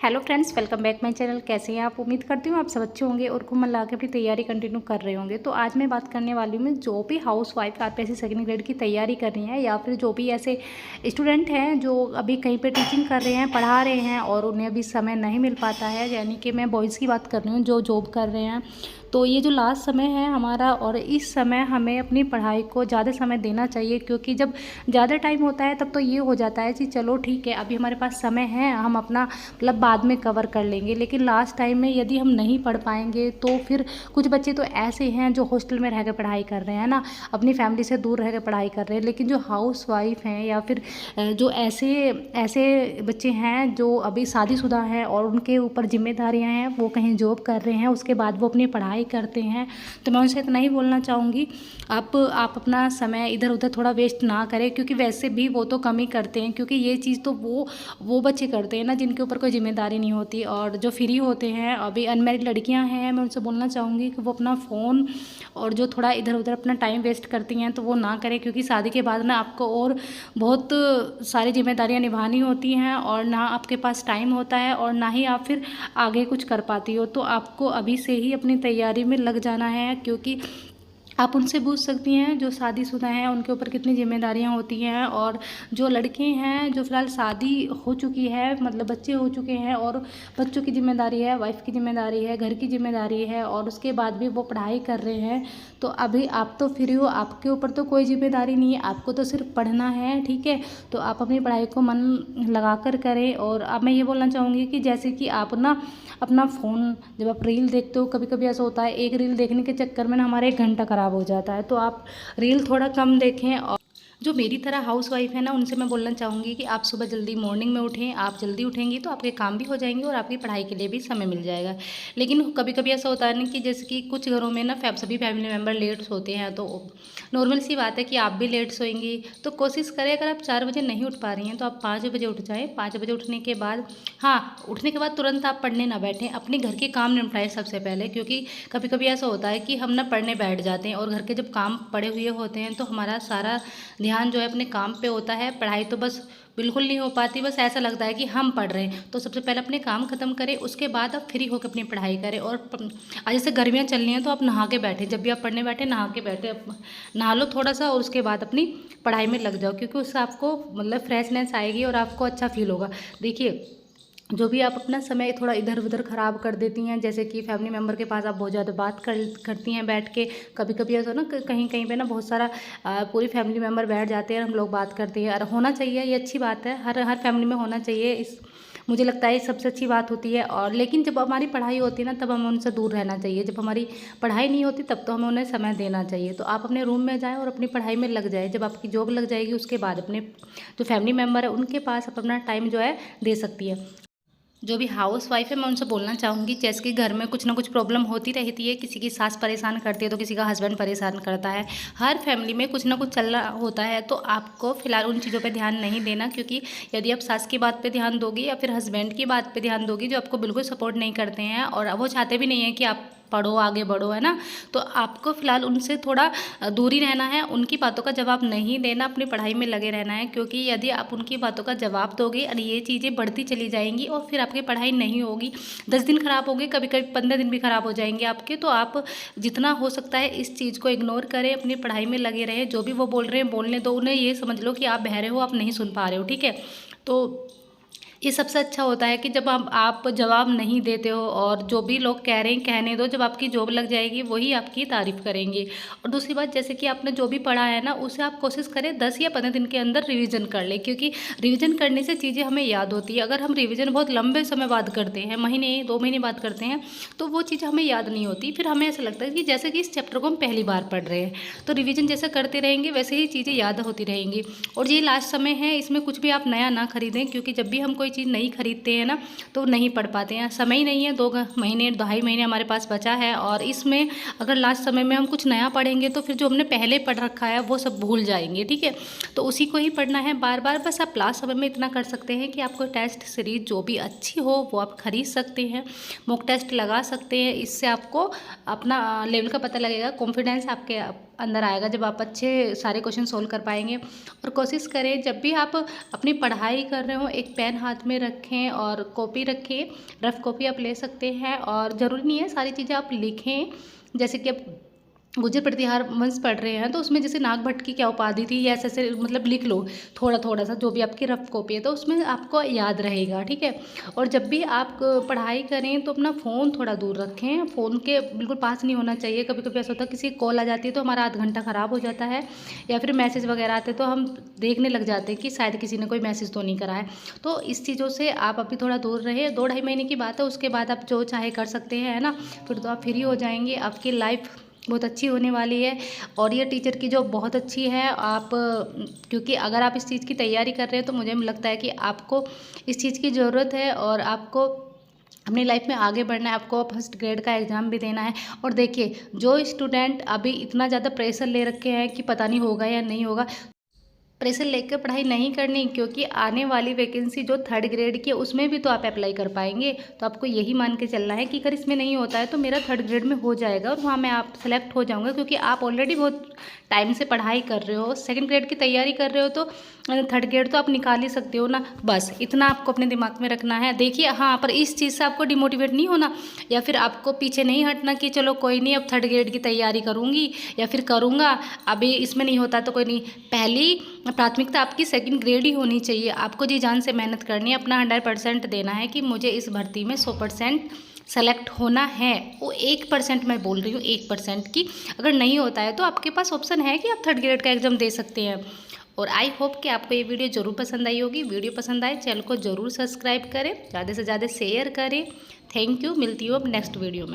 Hello friends, welcome back my channel. कैसे हैं आप? उम्मीद करती हूँ आप सब अच्छे होंगे और खूब मन लगा के अपनी तैयारी कंटिन्यू कर रहे होंगे। तो आज मैं बात करने वाली हूँ जो भी house wife RPSC second grade की तैयारी कर रही हैं या फिर जो भी ऐसे स्टूडेंट हैं जो अभी कहीं पे टीचिंग कर रहे हैं, पढ़ा रहे हैं और उन्हें अभी समय नहीं मिल पाता है, यानी कि मैं बॉयज़ की बात कर रही हूँ जो जॉब कर रहे हैं। तो ये जो लास्ट समय है हमारा, और इस समय हमें अपनी पढ़ाई को ज़्यादा समय देना चाहिए, क्योंकि जब ज़्यादा टाइम होता है तब तो ये हो जाता है कि चलो ठीक है, अभी हमारे पास समय है, हम अपना मतलब बाद में कवर कर लेंगे। लेकिन लास्ट टाइम में यदि हम नहीं पढ़ पाएंगे तो फिर कुछ बच्चे तो ऐसे हैं जो हॉस्टल में रह कर पढ़ाई कर रहे हैं ना, अपनी फैमिली से दूर रह कर पढ़ाई कर रहे हैं। लेकिन जो हाउस वाइफ हैं या फिर जो ऐसे ऐसे बच्चे हैं जो अभी शादीशुदा हैं और उनके ऊपर जिम्मेदारियां हैं, वो कहीं जॉब कर रहे हैं, उसके बाद वो अपनी पढ़ाई करते हैं, तो मैं उनसे इतना ही बोलना चाहूँगी, आप अपना समय इधर उधर थोड़ा वेस्ट ना करें, क्योंकि वैसे भी वो तो कम ही करते हैं। क्योंकि ये चीज़ तो वो बच्चे करते हैं ना जिनके ऊपर कोई जिम्मेदारी नहीं होती, और जो फ्री होते हैं, अभी अनमैरिड लड़कियां हैं, मैं उनसे बोलना चाहूँगी कि वो अपना फ़ोन और जो थोड़ा इधर उधर अपना टाइम वेस्ट करती हैं तो वो ना करें। क्योंकि शादी के बाद ना आपको और बहुत सारी जिम्मेदारियां निभानी होती हैं और ना आपके पास टाइम होता है और ना ही आप फिर आगे कुछ कर पाती हो। तो आपको अभी से ही अपनी तैयारी में लग जाना है, क्योंकि आप उनसे पूछ सकती हैं जो शादीशुदा हैं उनके ऊपर कितनी जिम्मेदारियां होती हैं, और जो लड़के हैं जो फ़िलहाल शादी हो चुकी है, मतलब बच्चे हो चुके हैं और बच्चों की जिम्मेदारी है, वाइफ की जिम्मेदारी है, घर की जिम्मेदारी है, और उसके बाद भी वो पढ़ाई कर रहे हैं। तो अभी आप तो फ्री हो, आपके ऊपर तो कोई जिम्मेदारी नहीं है, आपको तो सिर्फ पढ़ना है, ठीक है। तो आप अपनी पढ़ाई को मन लगा कर करें। और अब मैं ये बोलना चाहूँगी कि जैसे कि आप ना अपना फ़ोन, जब आप रील देखते हो, कभी कभी ऐसा होता है एक रील देखने के चक्कर में ना हमारा 1 घंटा ख़राब हो जाता है। तो आप रील थोड़ा कम देखें। और जो मेरी तरह हाउस वाइफ है ना, उनसे मैं बोलना चाहूँगी कि आप सुबह जल्दी मॉर्निंग में उठें। आप जल्दी उठेंगी तो आपके काम भी हो जाएंगे और आपकी पढ़ाई के लिए भी समय मिल जाएगा। लेकिन कभी कभी ऐसा होता है ना कि जैसे कि कुछ घरों में ना सभी फैमिली मेम्बर लेट सोते हैं, तो नॉर्मल सी बात है कि आप भी लेट सोएंगी। तो कोशिश करें, अगर आप 4 बजे नहीं उठ पा रही हैं तो आप 5 बजे उठ जाएँ। 5 बजे उठने के बाद, हाँ, उठने के बाद तुरंत आप पढ़ने ना बैठें, अपने घर के काम निपटाएं सबसे पहले। क्योंकि कभी कभी ऐसा होता है कि हम ना पढ़ने बैठ जाते हैं और घर के जब काम पड़े हुए होते हैं तो हमारा सारा ध्यान जो है अपने काम पे होता है, पढ़ाई तो बस बिल्कुल नहीं हो पाती। बस ऐसा लगता है कि हम पढ़ रहे हैं। तो सबसे पहले अपने काम खत्म करें, उसके बाद आप फ्री होकर अपनी पढ़ाई करें। और आज जैसे गर्मियाँ चल रही हैं तो आप नहा के बैठें, जब भी आप पढ़ने बैठे नहा के बैठे, नहा लो थोड़ा सा और उसके बाद अपनी पढ़ाई में लग जाओ, क्योंकि उससे आपको मतलब फ्रेशनेस आएगी और आपको अच्छा फील होगा। देखिए, जो भी आप अपना समय थोड़ा इधर उधर ख़राब कर देती हैं, जैसे कि फैमिली मेम्बर के पास आप बहुत ज़्यादा बात करती हैं बैठ के, कभी कभी ऐसा ना कहीं कहीं पे ना बहुत सारा पूरी फैमिली मेम्बर बैठ जाते हैं और हम लोग बात करते हैं, और होना चाहिए, ये अच्छी बात है, हर हर फैमिली में होना चाहिए। इस मुझे लगता है ये सबसे अच्छी बात होती है। और लेकिन जब हमारी पढ़ाई होती है ना तब हमें उनसे दूर रहना चाहिए। जब हमारी पढ़ाई नहीं होती तब तो हमें उन्हें समय देना चाहिए। तो आप अपने रूम में जाएँ और अपनी पढ़ाई में लग जाए। जब आपकी जॉब लग जाएगी उसके बाद अपने जो फैमिली मेम्बर है उनके पास आप अपना टाइम जो है दे सकती है। जो भी हाउस वाइफ है मैं उनसे बोलना चाहूँगी, जैसे कि घर में कुछ ना कुछ प्रॉब्लम होती रहती है, किसी की सास परेशान करती है तो किसी का हस्बैंड परेशान करता है, हर फैमिली में कुछ ना कुछ चल रहा होता है। तो आपको फ़िलहाल उन चीज़ों पे ध्यान नहीं देना, क्योंकि यदि आप सास की बात पे ध्यान दोगी या फिर हस्बैंड की बात पे ध्यान दोगी जो आपको बिल्कुल सपोर्ट नहीं करते हैं और वो चाहते भी नहीं है कि आप पढ़ो, आगे बढ़ो, है ना, तो आपको फ़िलहाल उनसे थोड़ा दूरी रहना है। उनकी बातों का जवाब नहीं देना, अपनी पढ़ाई में लगे रहना है। क्योंकि यदि आप उनकी बातों का जवाब दोगे और ये चीज़ें बढ़ती चली जाएंगी और फिर आपकी पढ़ाई नहीं होगी, 10 दिन ख़राब हो गए, कभी कभी 15 दिन भी ख़राब हो जाएंगे आपके। तो आप जितना हो सकता है इस चीज़ को इग्नोर करें, अपनी पढ़ाई में लगे रहें। जो भी वो बोल रहे हैं बोलने दो उन्हें, ये समझ लो कि आप बहरे हो, आप नहीं सुन पा रहे हो, ठीक है। तो ये सबसे अच्छा होता है कि जब आप जवाब नहीं देते हो और जो भी लोग कह रहे हैं कहने दो, जब आपकी जॉब लग जाएगी वही आपकी तारीफ़ करेंगे। और दूसरी बात, जैसे कि आपने जो भी पढ़ा है ना उसे आप कोशिश करें 10 या 15 दिन के अंदर रिवीजन कर लें, क्योंकि रिवीजन करने से चीज़ें हमें याद होती है। अगर हम रिवीजन बहुत लंबे समय बाद करते हैं, महीने 2 महीने बाद करते हैं, तो वो चीज़ हमें याद नहीं होती। फिर हमें ऐसा लगता है कि जैसे कि इस चैप्टर को हम पहली बार पढ़ रहे हैं। तो रिवीजन जैसे करते रहेंगे वैसे ही चीज़ें याद होती रहेंगी। और ये लास्ट समय है, इसमें कुछ भी आप नया ना खरीदें, क्योंकि जब भी हम कोई चीज़ नई खरीदते हैं ना तो नहीं पढ़ पाते हैं, समय ही नहीं है। 2 महीने 2.5 महीने हमारे पास बचा है, और इसमें अगर लास्ट समय में हम कुछ नया पढ़ेंगे तो फिर जो हमने पहले पढ़ रखा है वो सब भूल जाएंगे, ठीक है। तो उसी को ही पढ़ना है बार बार। बस आप लास्ट समय में इतना कर सकते हैं कि आपको टेस्ट सीरीज जो भी अच्छी हो वो आप खरीद सकते हैं, मॉक टेस्ट लगा सकते हैं। इससे आपको अपना लेवल का पता लगेगा, कॉन्फिडेंस आपके अंदर आएगा जब आप अच्छे सारे क्वेश्चन सोल्व कर पाएंगे। और कोशिश करें जब भी आप अपनी पढ़ाई कर रहे हो एक पेन हाथ में रखें और कॉपी रखें, रफ कॉपी आप ले सकते हैं और ज़रूरी नहीं है सारी चीज़ें आप लिखें। जैसे कि आप गुर्जर प्रतिहार वंश पढ़ रहे हैं तो उसमें जैसे नागभट्ट की क्या उपाधि थी या ऐसे मतलब लिख लो थोड़ा थोड़ा सा जो भी आपकी रफ कॉपी है तो उसमें आपको याद रहेगा, ठीक है। और जब भी आप पढ़ाई करें तो अपना फ़ोन थोड़ा दूर रखें, फ़ोन के बिल्कुल पास नहीं होना चाहिए। कभी कभी ऐसा होता है किसी कॉल आ जाती है तो हमारा आध घंटा ख़राब हो जाता है, या फिर मैसेज वगैरह आते तो हम देखने लग जाते हैं कि शायद किसी ने कोई मैसेज तो नहीं करा है। तो इस चीज़ों से आप अभी थोड़ा दूर रहे। 2-2.5 महीने की बात है, उसके बाद आप जो चाहे कर सकते हैं, है ना। फिर तो आप फ्री हो जाएंगे, आपकी लाइफ बहुत अच्छी होने वाली है। और ये टीचर की जॉब बहुत अच्छी है। आप क्योंकि अगर आप इस चीज़ की तैयारी कर रहे हैं तो मुझे लगता है कि आपको इस चीज़ की ज़रूरत है और आपको अपनी लाइफ में आगे बढ़ना है। आपको फर्स्ट ग्रेड का एग्ज़ाम भी देना है। और देखिए जो स्टूडेंट अभी इतना ज़्यादा प्रेशर ले रखे हैं कि पता नहीं होगा या नहीं होगा, प्रेशर लेकर पढ़ाई नहीं करनी, क्योंकि आने वाली वैकेंसी जो 3rd ग्रेड की है उसमें भी तो आप अप्लाई कर पाएंगे। तो आपको यही मान के चलना है कि अगर इसमें नहीं होता है तो मेरा 3rd ग्रेड में हो जाएगा और वहाँ मैं आप सेलेक्ट हो जाऊँगा, क्योंकि आप ऑलरेडी बहुत टाइम से पढ़ाई कर रहे हो, 2nd ग्रेड की तैयारी कर रहे हो तो 3rd ग्रेड तो आप निकाल ही सकते हो ना। बस इतना आपको अपने दिमाग में रखना है। देखिए हाँ, पर इस चीज़ से आपको डिमोटिवेट नहीं होना या फिर आपको पीछे नहीं हटना कि चलो कोई नहीं अब 3rd ग्रेड की तैयारी करूँगी या फिर करूँगा, अभी इसमें नहीं होता तो कोई नहीं। पहली प्राथमिकता आपकी 2nd ग्रेड ही होनी चाहिए। आपको जी जान से मेहनत करनी है, अपना 100% देना है कि मुझे इस भर्ती में 100% सेलेक्ट होना है। वो 1% मैं बोल रही हूँ, 1% की अगर नहीं होता है तो आपके पास ऑप्शन है कि आप 3rd ग्रेड का एग्ज़ाम दे सकते हैं। और आई होप कि आपको ये वीडियो ज़रूर पसंद आई होगी। वीडियो पसंद आए चैनल को ज़रूर सब्सक्राइब करें, ज़्यादा से ज़्यादा शेयर करें। थैंक यू, मिलती हूँ अब नेक्स्ट वीडियो में।